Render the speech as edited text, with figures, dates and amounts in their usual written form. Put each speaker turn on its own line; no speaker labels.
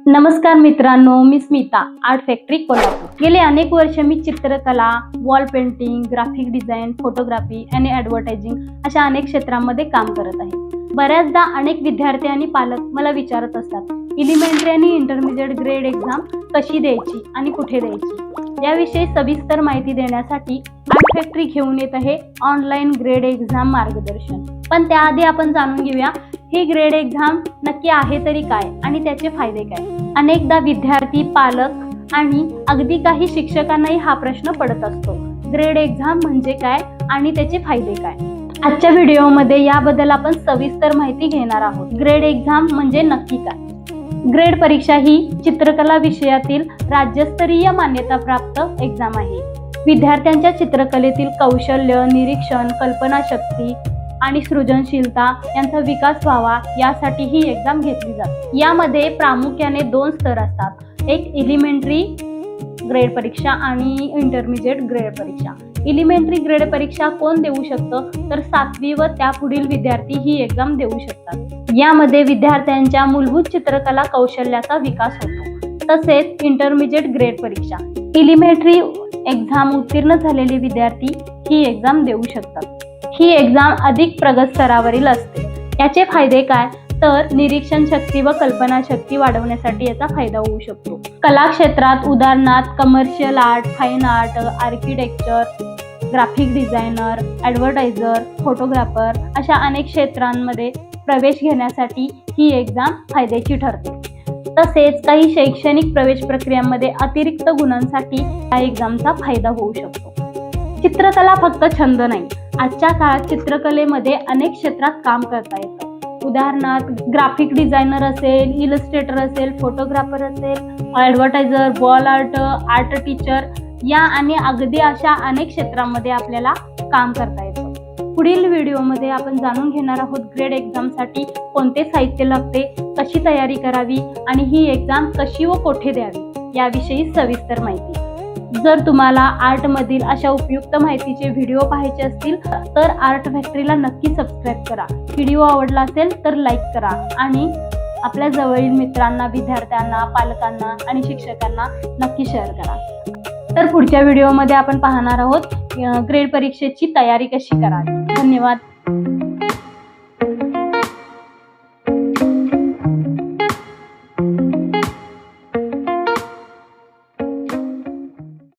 नमस्कार मित्रांनो, मी Smita, art factory Kolhapur. गेले अनेक वर्ष मी चित्रकला, wall painting, graphic design, photography आणि ॲडव्हर्टायझिंग अशा अनेक क्षेत्रांमध्ये काम करत आहे। बऱ्याचदा अनेक विद्यार्थी आणि पालक मला विचारत असतात, एलिमेंटरी आणि इंटरमिजिएट ग्रेड एक्झाम कशी द्यायची आणि कुठे द्यायची याविषयी सविस्तर माहिती देण्यासाठी आर्ट फॅक्टरी घेऊन येत आहे ऑनलाईन ग्रेड एक्झाम मार्गदर्शन। पण त्याआधी आपण जाणून घेऊया ही ग्रेड एक्झाम नक्की आहे तरी काय आणि त्याचे फायदे काय। अनेकदा विद्यार्थी, पालक आणि अगदी काही शिक्षकांनाही हा प्रश्न पडत असतो, ग्रेड एक्झाम म्हणजे काय आणि त्याचे फायदे काय। आजच्या व्हिडिओमध्ये याबद्दल आपण सविस्तर माहिती घेणार आहोत। ग्रेड एक्झाम म्हणजे नक्की काय। ग्रेड परीक्षा ही चित्रकला विषयातील राज्यस्तरीय मान्यताप्राप्त एक्झाम आहे। विद्यार्थ्यांच्या चित्रकलेतील कौशल्य, निरीक्षण, कल्पनाशक्ती आणि सृजनशीलता यांचा विकास व्हावा यासाठी ही एक्झाम घेतली जाते। यामध्ये प्रामुख्याने 2 स्तर असतात, एक एलिमेंटरी ग्रेड परीक्षा आणि इंटरमिजिएट ग्रेड परीक्षा। एलिमेंटरी ग्रेड परीक्षा कोण देऊ शकतं, तर 7वी व त्यापुढील विद्यार्थी ही एक्झाम देऊ शकतात। यामध्ये विद्यार्थ्यांच्या मूलभूत चित्रकला कौशल्याचा विकास होतो। तसेच इंटरमिजिएट ग्रेड परीक्षा, एलिमेंटरी एक्झाम उत्तीर्ण झालेले विद्यार्थी ही एक्झाम देऊ शकतात। ही एक्झाम अधिक प्रगत स्तरावरील असते। याचे फायदे काय, तर निरीक्षण शक्ती व कल्पना शक्ती वाढवण्यासाठी याचा फायदा होऊ शकतो। कला क्षेत्रात उदाहरणार्थ commercial art, fine art, architecture, graphic designer, advertiser, photographer अशा अनेक क्षेत्रांमध्ये प्रवेश घेण्यासाठी ही एक्झाम फायद्याची ठरते। तसेच काही शैक्षणिक प्रवेश प्रक्रियांमध्ये अतिरिक्त गुणांसाठी या एक्झामचा फायदा होऊ शकतो। चित्रकला फक्त छंद नाही, आजच्या काळात चित्रकलेमध्ये अनेक क्षेत्रात काम करता येतं। उदाहरणार्थ ग्राफिक डिझायनर असेल, इलस्ट्रेटर असेल, फोटोग्राफर असेल, advertiser, wall art, art teacher या आणि अगदी अशा अनेक क्षेत्रांमध्ये आपल्याला काम करता येतं। पुढील व्हिडिओमध्ये आपण जाणून घेणार आहोत ग्रेड एक्झामसाठी कोणते साहित्य लागते, कशी तयारी करावी आणि ही एक्झाम कशी व कुठे द्यावी याविषयी सविस्तर माहिती। जर तुम्हाला आर्टमधील अशा उपयुक्त माहितीचे व्हिडिओ पाहायचे असतील तर आर्ट फॅक्टरीला नक्की सबस्क्राईब करा। व्हिडिओ आवडला असेल तर लाईक करा आणि आपल्या जवळील मित्रांना, विद्यार्थ्यांना, पालकांना आणि शिक्षकांना नक्की शेअर करा। तर पुढच्या व्हिडिओमध्ये आपण पाहणार आहोत ग्रेड परीक्षेची तयारी कशी करावी। धन्यवाद।